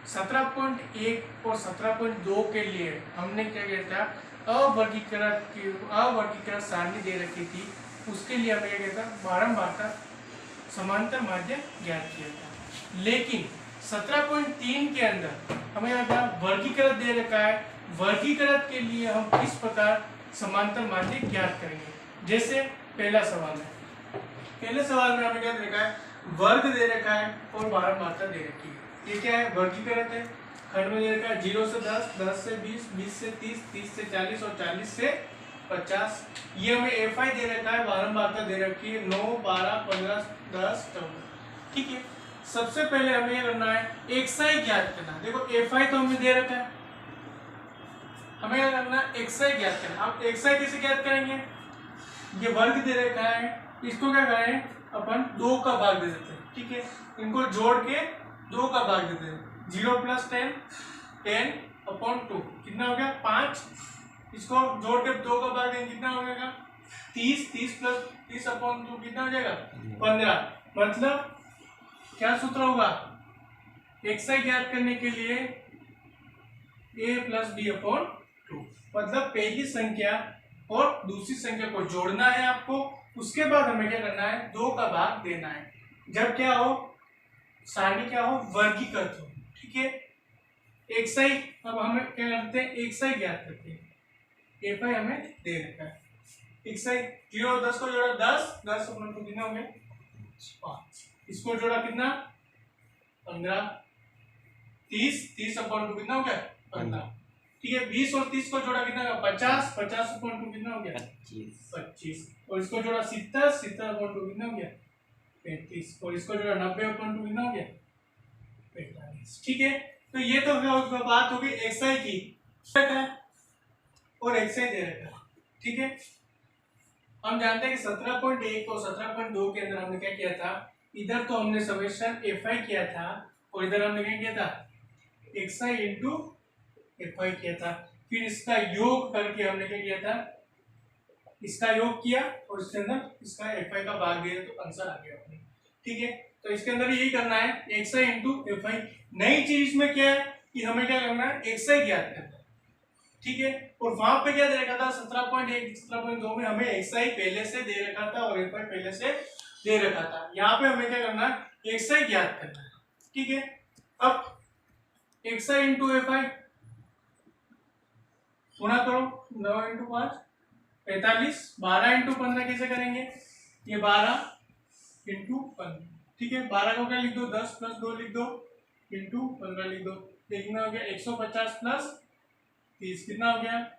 17.1 और 17.2 के लिए हमने क्या किया था, अवर्गीकृत सारणी दे रखी थी, उसके लिए हमें क्या किया था, बारंबारता समांतर माध्य ज्ञात किया था। लेकिन 17.3 के अंदर हमें क्या था, वर्गीकृत दे रखा है। वर्गीकृत के लिए हम किस प्रकार समांतर माध्य ज्ञात करेंगे। जैसे पहला सवाल है, पहले सवाल में हमें क्या दे रखा है, वर्ग दे रखा है और बारंबारता दे रखी है। ये क्या है, वर्गीकृत है। खंड में दे रखा है 0 से 10, 10 से 20, 20 से 30, 30 से 40 और 40 से 50। ये हमें FI दे रखा है, बारंबारता दे रखी है 9, 12, 15, 10, 14। ठीक है, सबसे पहले हमें ये करना है XI ज्ञात करना। देखो FI तो हमें दे रखा है, हमें क्या करना है, XI ज्ञात करना। अब XI कैसे ज्ञात करेंगे, ये वर्ग दे रखा है, इसको क्या करें अपन 2 का भाग दे देते हैं। ठीक है, इनको जोड़ के 2 का भाग देते हैं। 0 + 10, 10/2 कितना हो गया 5। इसको जोड़ के 2 का भाग देंगे, कितना हो जाएगा 30, 30 + 30/2 कितना हो जाएगा 15। मतलब क्या सूत्र होगा, XI ज्ञात करने के लिए A + B/2। मतलब पहली संख्या और दूसरी संख्या को जोड़ना है आपको, उसके बाद हमें क्या करना है, 2 का भाग देना है। जब क्या हो, सारणी क्या हो, वर्गीकृत हो। ठीक है, XI, अब हमें क्या करते हैं, XI ज्ञात करते हैं। FI हमें दे रखा है। XI 0 और 10 को जोड़ा 10, 10/2 कितना हो गया 5। इसको जोड़ा कितना 15, 30, 30/2 कितना हो गया 15। ठीक है, 20 और 30 को जोड़ा कितना होगा 50, 50/2 कितना हो गया 25। और इसको जोड़ा 70, 70/2 कितना हो गया 35। और इसको जोड़ा 90/2 कितना हो गया 45। ठीक है, तो ये तो बात होगी XI की और XI दे रखा है। ठीक है, हम जानते हैं कि 17.1 और 17.2 के अंदर हमने क्या किया था, इधर तो हमने समेशन FI किया था और इधर हमने क्या किया था, XI × FI किया था। फिर इसका योग करके हमने क्या किया था, इसका योग किया और इसके अंदर इसका FI का भाग दिया तो आंसर आ गया अपने। ठीक है, तो इसके अंदर यही करना है XI × FI। नई चीज इसमें क्या है कि हमें क्या करना है, XI ज्ञात करना है। ठीक है, और वहां पे क्या दे रखा था 17.1 17.2 में हमें XI पहले से दे रखा था और FI पहले से दे रखा था। यहाँ पे हमें क्या करना है, XI ज्ञात करना है। ठीक है, अब XI × FI गुणा करो, 9 × 5 45, 12 × 15 कैसे करेंगे, ये 12 × 15। ठीक है, 12 को क्या लिख दो, 10 + 2 लिख दो इंटू 15 लिख दो, कितना हो गया 150 + 30 कितना हो गया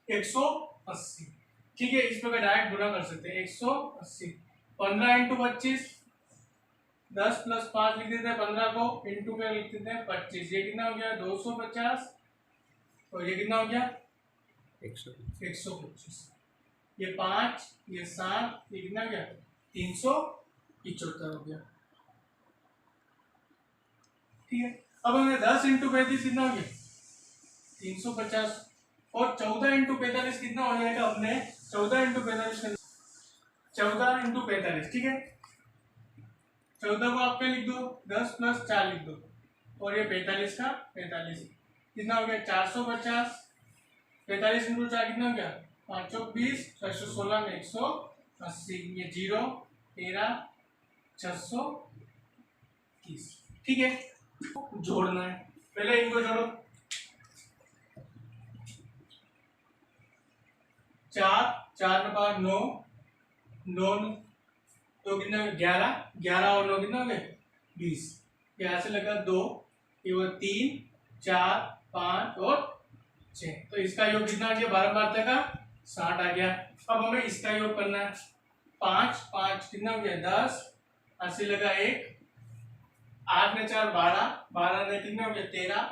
180। ठीक है, इस प्रकार डायरेक्ट गुणा कर सकते हैं 180। 15 × 25, 10 + 5 लिख देते हैं 15 को, इंटू क्या लिख देते हैं 25। ये कितना हो गया 250 और ये कितना हो गया 125। ये 5, ये 7, ये कितना हो गया 375 हो गया। ठीक है, अब हमें 10 × 35 कितना हो गया 350 और 14 × 45 कितना हो जाएगा, हमने 14 × 45 ठीक है, 14 को आप क्या लिख दो 10 + 4 लिख दो और ये 45 का 45 कितना हो गया 450। 45 × 4 कितना हो गया 5 × 20, 616 में 180, ये 0 13 630। ठीक है, जोड़ना है, पहले इनको जोड़ो 4 4 में 5 9 9 तो कितना 11 11 और 9 कितना हो गए 20। यहाँ से लगा 2, ये वो 3 4 5 और 6, तो इसका योग कितना आ गया बारंबारता का 60 आ गया। अब हमें इसका योग करना है 5 5 कितना हो गया 10, 80 लगा 1, 8 में 4 12, 12 में कितना हो गया 13।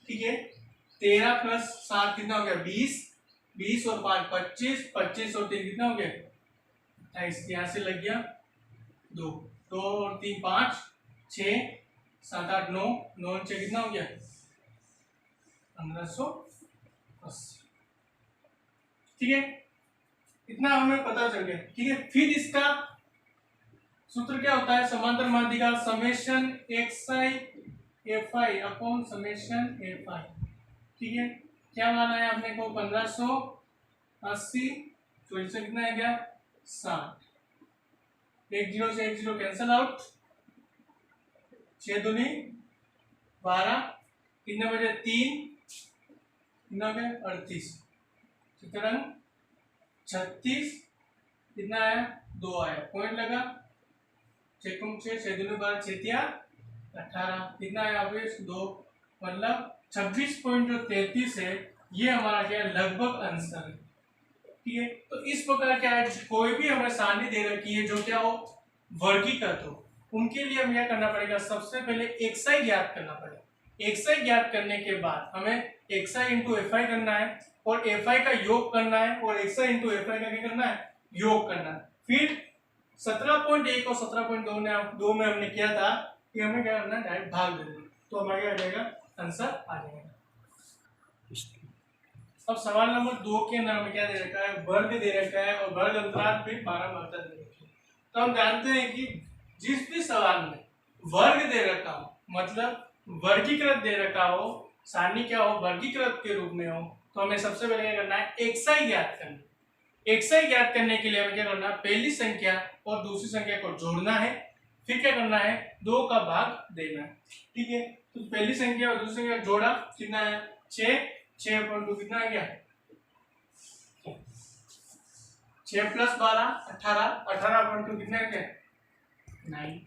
ठीक है, 13 + 7 कितना हो गया 20, 20 और 5 25, 25 और 3 कितना हो गया 28। यहाँ से लग गया 2 2 और 3 5 6 7 8 9 9 6 कितना हो गया 1580। ठीक है, इतना हमें पता चल गया। ठीक है, फिर इसका सूत्र क्या होता है, समांतर माध्य का summation XI F I upon summation F I. ठीक है, क्या माना है आपने को 1580, तो इससे कितना है क्या 60। एक जीरो से एक जीरो कैंसल आउट, 6 दूनी 12, कितने बजे 3, कितना हो गया 38, सुतरां 36, कितना आया 2 आया, पॉइंट लगा 6 6 दूनी 12, 6 18, कितना आया अभी 2, मतलब 26.33 है। ये हमारा क्या लगभग आंसर है। ठीक है, तो इस प्रकार क्या है, कोई भी हमें सारणी दे रखी है जो क्या हो वर्गीकृत हो, उनके लिए हमें क्या करना पड़ेगा, सबसे पहले एक्सआई ज्ञात करना पड़ेगा। एक्सआई ज्ञात करने के बाद हमें एक्सआई इंटू एफ आई करना है और एफ आई का योग करना है और एक्सआई इंटू एफ आई का क्या करना है, योग करना है। फिर 17.1 और 17.2 में हमने किया था कि हमें क्या करना है, डायरेक्ट भाग देना, तो हमारा क्या आ जाएगा, आंसर आ जाएगा। अब सवाल नंबर 2 के अंदर हमें क्या दे रखा है, वर्ग दे रखा है और वर्ग अंतराल पे 12 मात्रा दे रखी है। तो हम जानते हैं कि जिस भी सवाल में वर्ग दे रखा हो, मतलब वर्गीकृत दे रखा हो, सारणी क्या हो वर्गीकृत के रूप में हो, तो हमें सबसे पहले क्या करना है, एक्सआई ज्ञात करना। एक्सआई ज्ञात करने के लिए हमें क्या करना है, पहली संख्या और दूसरी संख्या को जोड़ना है, फिर क्या करना है, 2 का भाग देना है। ठीक है, तो पहली संख्या और दूसरी संख्या जोड़ा, कितना है 6, 6/2 कितना आ गया 6 + 12 18, 18/2 कितना है क्या 9,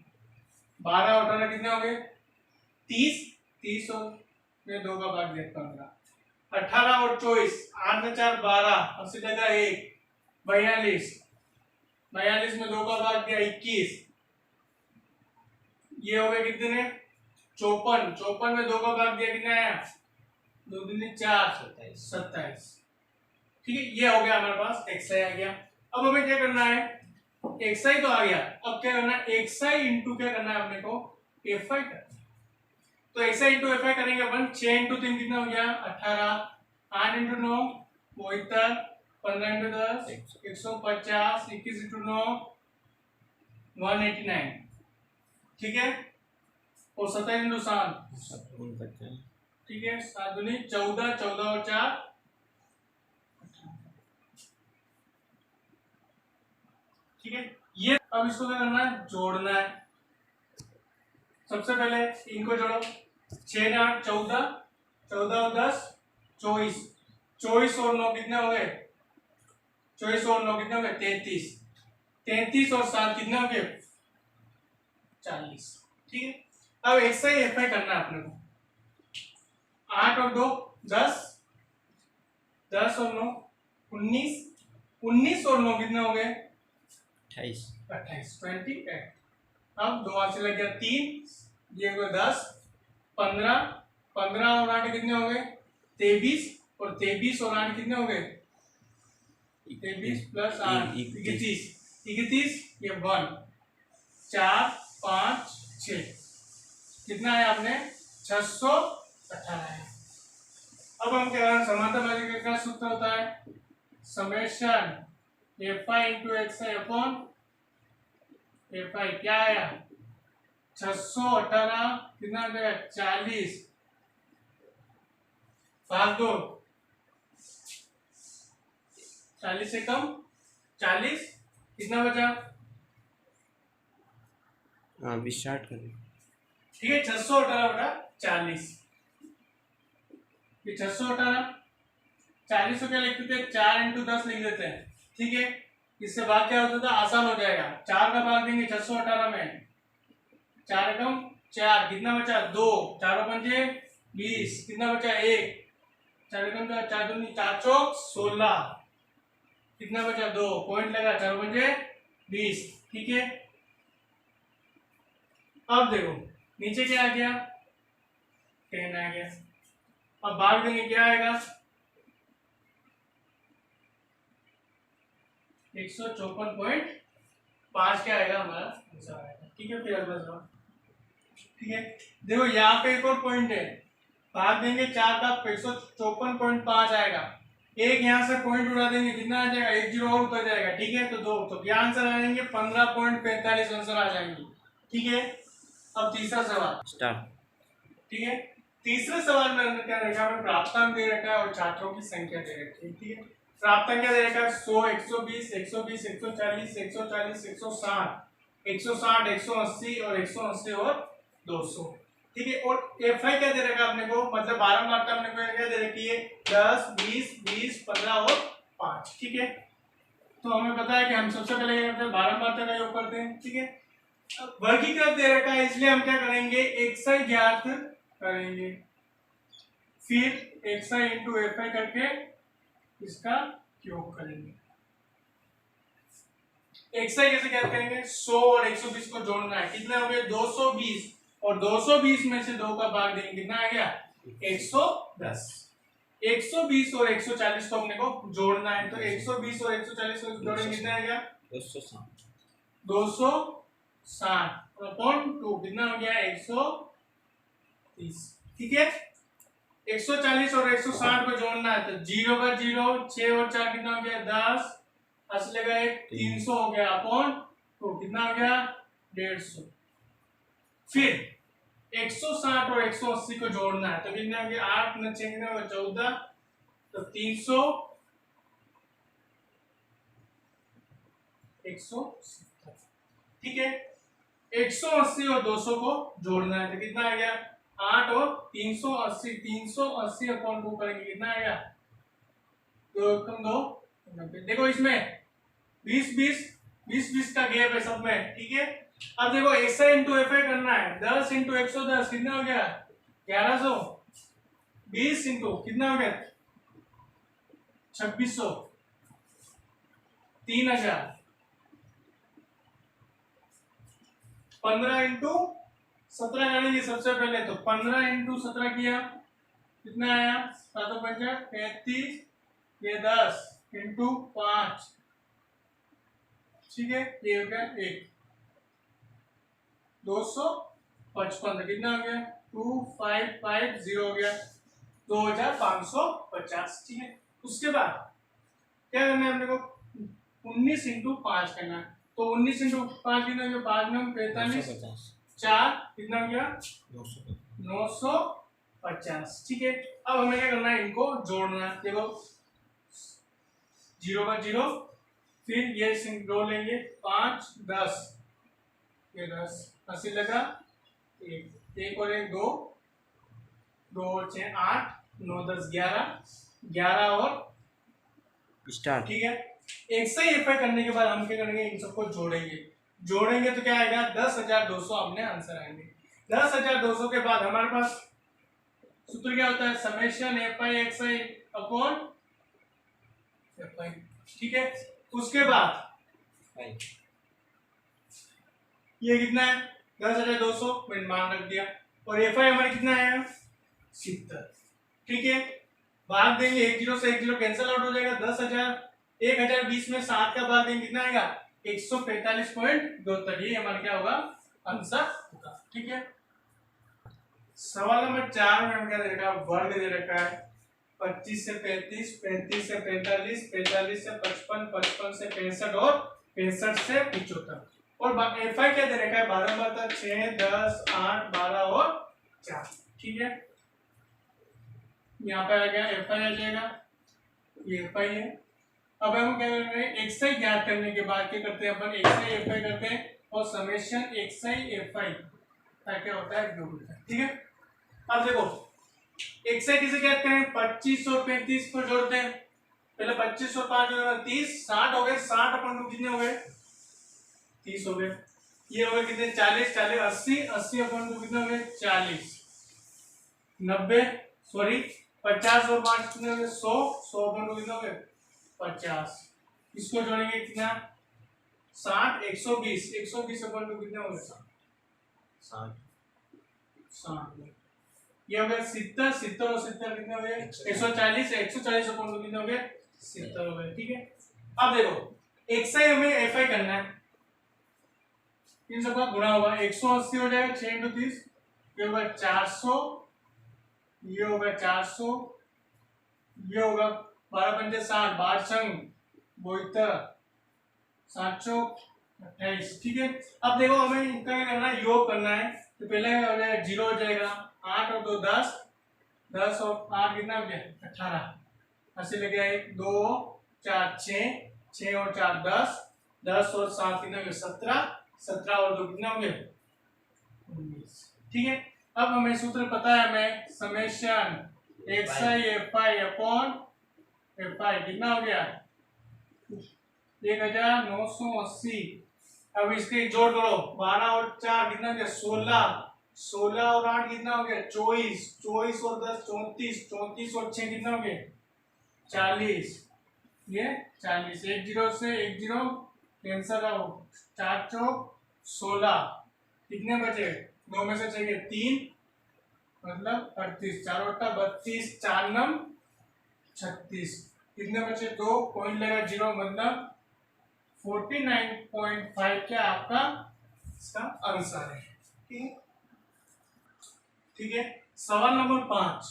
12 और 18 कितने हो गए 30, 30 और में 2 का भाग दिया 15, 18 और 24, 8 में 4 12, 80 जगह 1 42, 42 में 2 का भाग दिया 21, ये हो गए कितने 54, 54 में 2 का भाग दिया कितना आया 2 दूनी 4 27। ठीक है, ये हो गया हमारे पास एक्सआई आ गया। अब हमें क्या करना है, एक्सआई तो आ गया, अब क्या करना है, एक्सआई इंटू क्या करना है अपने को एफआई करना है। तो एक्सआई इंटू एफआई करेंगे अपन, 6 × 3 कितना हो गया 18, 8 × 9 72, 15 × 10 150, 21 × 9 189। ठीक है, और 27 × 7 ठीक है 7 दूनी 14, 14 और 4 ठीक है। ये अब इसको क्या करना है, जोड़ना है। सबसे पहले इनको जोड़ो, 6 8 14, 14 और 10 24, 24 और 9 कितने हो गए 24 और 9 कितने हो गए 33, 33 और 7 कितने हो गए 40। ठीक है, अब एक्सआई एफआई करना है अपने को, 8 और 2 10, 10 और 9 19, 19 और 9 कितने हो गए 28, 28। अब 2 से लग गया 3, ये हो गया 10, 15, 15 और 8 कितने हो गए 23, और 23 और 8 कितने हो गए 23 + 8 31, 31 ये 1 4 5 6 कितना है आपने 618 है। अब हम क्या करें, समांतर माध्यिका का सूत्र होता है summation FI into XI upon FI, क्या आया 618 कितना गया 40 भाग 2, 40 से कम 40 कितना बचा, अभी स्टार्ट करें। ठीक है 618/40, ये 618 40 को क्या लिखते थे 4 × 10 लिख देते हैं। ठीक है, इससे भाग क्या होता था, आसान हो जाएगा, 4 का भाग देंगे 618 में, 4 एकम 4 कितना बचा 2, 4 पंजे 20 कितना बचा 1, 4 एकम 4 दूनी 4 चौक 16 कितना बचा 2, पॉइंट लगा 4 पंजे 20। ठीक है, अब देखो नीचे क्या आ गया 10 आ गया, अब भाग देंगे क्या आएगा 154.5 क्या आएगा हमारा आंसर आएगा। ठीक है, फिर अगला सवाल। ठीक है, देखो यहाँ पे एक और पॉइंट है, भाग देंगे 4 का 154.5 आएगा, एक यहाँ से पॉइंट उड़ा देंगे कितना आ जाएगा 1 0 और उतर जाएगा। ठीक है, तो 2 तो क्या आंसर आ जाएंगे 15.45 आंसर आ जाएंगे। ठीक है, अब तीसरा सवाल स्टार्ट। ठीक है। तीसरे सवाल में अंदर क्या देखा, हमें प्राप्तांक दे रखा है और छात्रों की संख्या दे रखी है। ठीक है, प्राप्तांक क्या दे रखा है, 100, 120, 120, 140, 140, 160, 160, 180 और 180 और 200। ठीक है, और एफआई क्या दे रखा है अपने को, मतलब बारंबारता अपने को क्या दे रखी है, 10, 20, 20, 15 और 5। ठीक है, तो हमें पता है कि हम सबसे पहले क्या करते हैं, बारंबारता का योग करते हैं। ठीक है, वर्गीकृत दे रखा है इसलिए हम क्या करेंगे, एक्सआई ज्ञात करेंगे, फिर एक्सआई इंटू एफआई करके इसका योग करेंगे। एक्सआई कैसे ज्ञात करेंगे, 100 और 120 को जोड़ना है, कितना हो गया 220, और 220 में से 2 का भाग देंगे, कितना आ गया 110। 120 और 140 को अपने को जोड़ना है, तो 120 और 140 को जोड़ेंगे, कितना आ गया 260 260 अपॉन 2, कितना हो गया 130। ठीक है, 140 और 160 को जोड़ना है, तो 0 का 0, 6 और 4 कितना हो गया 10, असले का 1, 300 हो गया अपॉन 2, कितना हो गया 150। फिर 160 और 180 को जोड़ना है, तो कितना हो गया 8 न 6 कितना हो गया 14, तो 300, 170। ठीक है, 180 और 200 को जोड़ना है, तो कितना आ गया 8 और 380, 380 अपॉन 2 करेंगे, कितना आएगा 2 कम 2 90। देखो इसमें 20 का गैप है सब में। ठीक है, अब देखो एसआई इंटू एफआई करना है, 10 इंटू 110 कितना हो गया 1100, 20 इंटू कितना हो गया 2600, 3000, 15 इंटू 17 करेंगे सबसे पहले, तो 15 इंटू 17 किया, कितना आया 7 5 35, ये 10 इंटू 5, ठीक है, ये हो गया 1, 255, कितना हो गया 2550 हो गया 2550। ठीक है, उसके बाद क्या करना है अपने को 19 इंटू 5 करना है, तो 19 इंटू 5 कितना हो गया 5 9 45, 4 कितना हो गया 950। ठीक है, अब हमें क्या करना है, इनको जोड़ना है। देखो 0 का 0, फिर ये जोड़ लेंगे 5 10, ये 10 80 लगा, 1 और 1 2, 2 और 6 8, 9 10 11, 11 और स्टार्ट। ठीक है, एक से एफआई करने के बाद हम क्या करेंगे, इन सबको जोड़ेंगे तो क्या आएगा 10,200 अपने आंसर आएंगे। 10,200 के बाद हमारे पास सूत्र क्या होता है, summation FI XI upon FI. ठीक है, उसके बाद ये कितना है 10,200 मैंने मान रख दिया, और एफआई हमारे कितना आएगा 70। ठीक है, भाग देंगे 1 0 से 1 0 कैंसिल आउट हो जाएगा, 10,020 में 7 का भाग देंगे, कितना आएगा 145.72, ये हमारा क्या होगा आंसर होगा। ठीक है, सवाल नंबर 4 में हम क्या दे रखा है, वर्ग दे रखा है 25 से 35, 35 से 45, 45 से 55, 55 से 65 और 65 से 75, और एफआई क्या दे रखा है 12 6 10 8 12 और 4। ठीक है, यहाँ पे आ गया एफआई आ जाएगा, ये एफआई है। अब हम क्या कर रहे हैं, एक्सआई ज्ञात करने के बाद क्या करते हैं अपन, एक्सआई एफआई करते हैं और समेशन एक्सआई एफआई क्या होता है जो होता है। ठीक है, अब देखो एक्सआई किसे ज्ञात करें, 25 और 35 को जोड़ते हैं, पहले 25 और 5 जोड़ना 30, 60 हो गए, 60 अपन कितने हो गए 30 हो गए, ये हो गए कितने 40 40 80 80 अपन कितने हो गए 40 90, सॉरी 50 और 5 कितने हो गए 100 100 अपन कितने हो गए 50, इसको जोड़ेंगे कितना 60 120 120 अपन कितने हो गए 60, ये हो गया 70 70 और 70 कितने हो गए 140 140 अपन कितने हो गए 70 हो गए। ठीक है, अब देखो एक्सआई हमें एफआई करना है, इन सबका गुणा होगा 180 हो जाएगा 6 × 30, ये होगा 400, ये होगा 400, ये होगा 12 पंजे 60, 12 संग 72, 728। ठीक है, अब देखो हमें इनका क्या करना है, योग करना है, तो पहले 0 हो जाएगा, 8 और 2 10, 10 और 8 कितना हो गया 18, अस्सी लगे 1 2 4 6, 6 और 4 10, 10 और 7 कितना हो गया 17, 17 और 2 कितना हो गया 19। ठीक है, अब हमें सूत्र पता है, हमें summation xi fi upon fi कितना हो गया 1980। अब इसके जोड़ करो, 12 और 4 कितना हो गया 16, 16 और 8 कितना हो गया 24, 24 और 10 34, 34 और 6 कितना हो गया 40, ये 40, एक जीरो से एक जीरो कैंसल हो, 4 चौक 16, कितने बचे 2 में से चाहिए 3, मतलब 38, 4 और 32, 4 नम 36, कितने बचे 2, पॉइंट लगा 0, मतलब 49.5 क्या आपका इसका आंसर है। ठीक है, ठीक है। सवाल नंबर 5,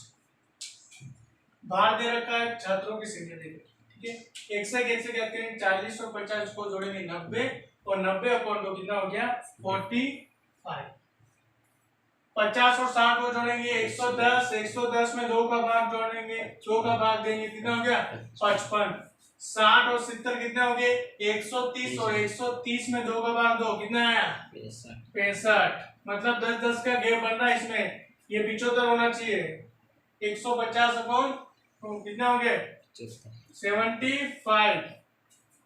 भार दे रखा है, छात्रों की संख्या दे रखी है। ठीक है, एक से कैसे ज्ञात करेंगे, 40 और 50 को जोड़ेंगे 90, और 90 अपॉन 2 कितना हो गया 45, 50 और 60 को जोड़ेंगे 110, 110 में 2 का भाग जोड़ेंगे, 2 का भाग देंगे, कितना हो गया 55, 60 और 70 कितने हो गए 130, और 130 में 2 का भाग दो, कितना आया 65, मतलब 10-10 का गैप बन रहा है इसमें, ये 75 होना चाहिए। 150 अपॉन कितना हो गए 75,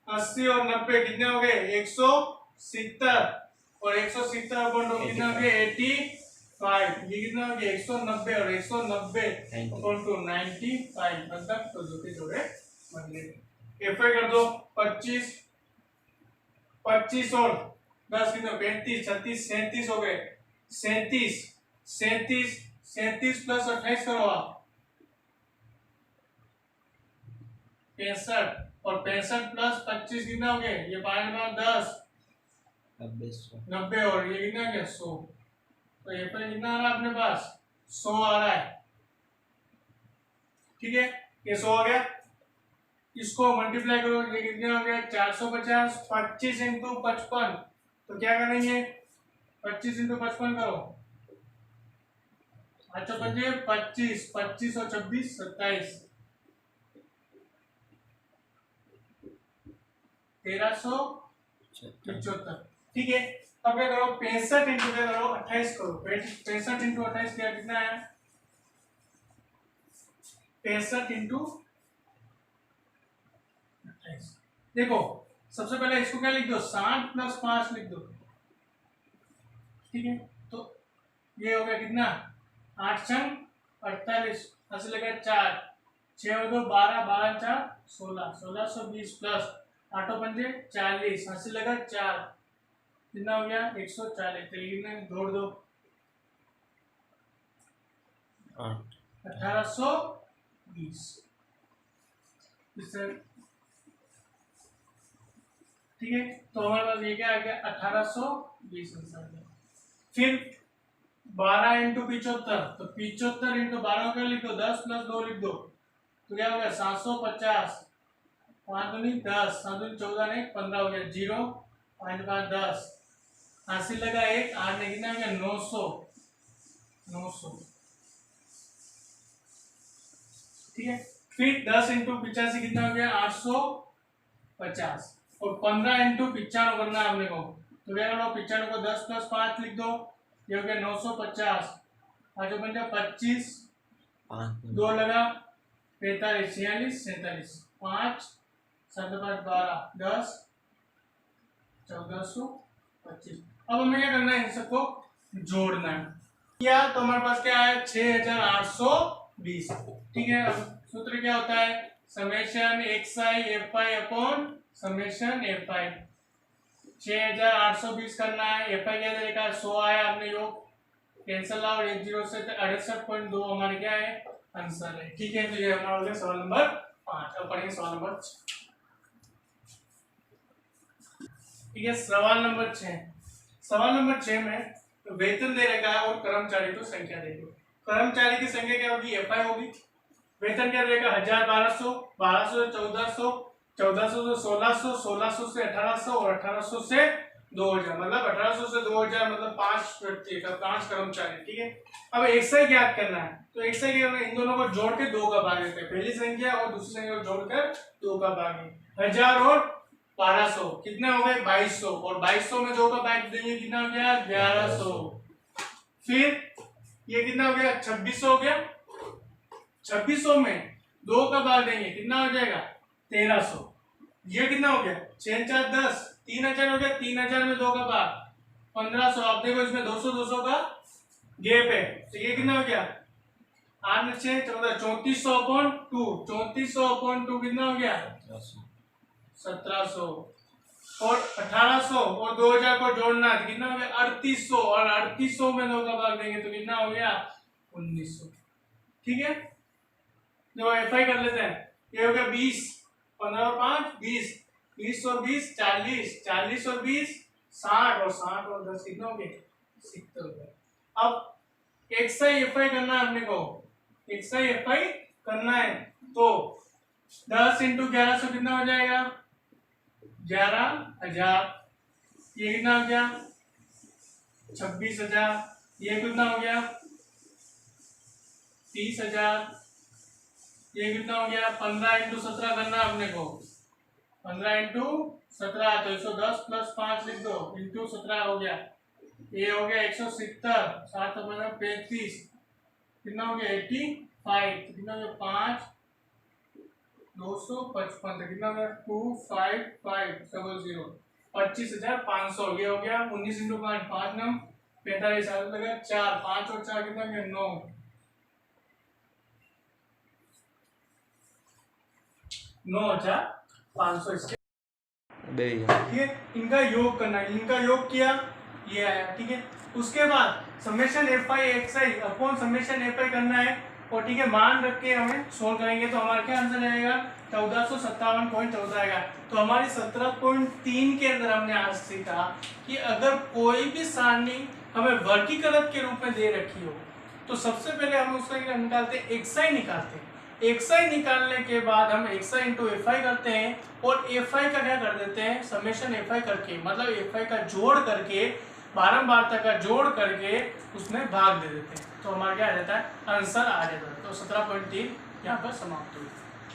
80 और 90 कितने हो गए 170, और 170 अपॉन 2 कितने हो गए 85, ये कितना हो गया 190, और 190 अपॉन 2 95, मतलब तो जो के जोड़े बन गए। एफए कर दो, 25, 25 और 10 कितने 35, 36, 37 हो गए, 37, 37, 37 प्लस 28 करो आप 65, और 65 प्लस 25 कितना हो गए, ये 5 10 90, और ये कितना गया 100, तो ये पर कितना आ रहा है अपने पास 100 आ रहा है। ठीक है, ये 100 आ गया, इसको मल्टीप्लाई करो, ये कितना हो गया 450, 25 इंटू 55, तो क्या करेंगे 25 इंटू 55 करो, अच्छा बचे 25, 25 और 26 27, 1375। ठीक है, अब क्या करो 65 इंटू क्या करो 28 करो, 65 इंटू 28 क्या कितना है 65 इंटू 28। देखो सबसे पहले इसको क्या लिख दो 60 प्लस 5 लिख दो। ठीक है, तो ये हो गया कितना 8 छंग 48, 80 लगा 4, 6 और 2 12, 12 4 16, 1620 प्लस 8 और 5 40, 80 लगा 4, कितना हो गया 140, तो ये जोड़ दो 1820। ठीक है, तो हमारे पास ये क्या आ गया 1820 आंसर आ गया। फिर 12 इंटू 75, तो 75 इंटू 12 का लिख दो 10 प्लस 2 लिख दो, तो क्या हो गया 750, 5 दूनी 10, 7 दूनी 14 नहीं 15 हो गया 0, 5 5 10, 80 लगा 1, 8 ने कितना हो गया 900, 900। ठीक है, फिर 10 इंटू 85 कितना हो गया 850, और 15 इंटू 95 करना है हमने को, तो क्या करो 95 को 10 प्लस 5 लिख दो, ये हो गया 950, 5 पंजा 25, 2 लगा 45, 46, 47, 5 7 5 12 10, 1425। अब हमें क्या करना है इन सबको जोड़ना है, क्या तो हमारे पास क्या है 6820। ठीक है, अब सूत्र क्या होता है summation xi fi upon summation fi, 6820 करना है, fi क्या देगा 100 आया, हमने योग कैंसिल आउट 10 से 68.2 हमारे क्या है आंसर है। ठीक है, तो ये हमारा हो गया सवाल नंबर 5। अब पढ़ेंगे सवाल नंबर 6। ठीक है, सवाल नंबर 6, सवाल नंबर 6 में वेतन दे रखा है और कर्मचारी को संख्या दे दी। कर्मचारी की संख्या क्या होगी एफ आई होगी, वेतन क्या देगा 1200, 1200 से 1400, 1400 से 1600, 1600 से 1800 और 1800 से 2000 मतलब 1800 से 2000 मतलब 5 व्यक्ति का 5 कर्मचारी, ठीक है। अब एक्सआई ज्ञात करना है, तो एक्सआई क्या करना है, इन दोनों को जोड़ के 2 का भाग देते हैं, पहली संख्या और दूसरी संख्या को जोड़कर 2 का भाग। 1000 और 1200 कितने हो गए 2200, और 2200 में 2 का भाग देंगे कितना हो गया 1100। फिर ये कितना हो गया 2600 हो गया, 2600 में 2 का भाग देंगे कितना हो जाएगा 1300। ये कितना हो गया 6 4 10, 3000 हो गया, 3000 में 2 का भाग 1500। आप देखो इसमें 200 200 का गैप है, तो ये कितना हो गया 8 6 14, 3400 अपॉन 2, 3400 अपॉन 2 कितना हो गया 1700, और 1800 और 2000 को जोड़ना है कितना हो गया 3800, और 3800 में 2 का भाग देंगे तो कितना हो गया 1900, ठीक है। जो एफआई कर लेते हैं, ये हो गया 20, 15 और 5 20, 20 और 20 40, 40 और 20 60, और 60 और 10 कितना हो गए 70 हो गए। अब एक्सआई एफआई करना है अपने को, एक्सआई एफआई करना है तो 10 इंटू 1100 कितना हो जाएगा 11000, ये कितना हो गया 26000, ये कितना हो गया 30000, ये कितना हो गया 15 इंटू 17 करना अपने को, 15 इंटू 17 तो 110 प्लस 5 लिख दो इंटू 17 हो गया, ये हो गया 170, 7 35 कितना हो गया 85, कितना हो गया 5 255, तो कितना हो गया 25500, 25500, ये हो गया 19 इंटू 5 5 नम 45, 4 5 और 4 कितना हो गया 9, 9500 इसके, ठीक है। इनका योग करना है, इनका योग किया ये आया, ठीक है। उसके बाद summation F I x I upon summation F I करना है, और ठीक है मान रख के हमें सोल्व करेंगे तो हमारा क्या आंसर आएगा 1457.14 आएगा। तो हमारी 17.3 के अंदर हमने आज सीखा कि अगर कोई भी सारणी हमें वर्गीकृत के रूप में दे रखी हो तो सबसे पहले हम उसका क्या निकालते हैं एक्सआई निकालते हैं, एक्सआई निकालने के बाद हम एक्सआई इंटू एफआई करते हैं, और एफआई का क्या कर देते हैं समेशन एफआई करके, मतलब एफआई का जोड़ करके बारंबारता का जोड़ करके उसमें भाग दे देते हैं, तो हमारा क्या आ जाता है आंसर आ जाता है। तो 17.3 यहाँ पर समाप्त हुई।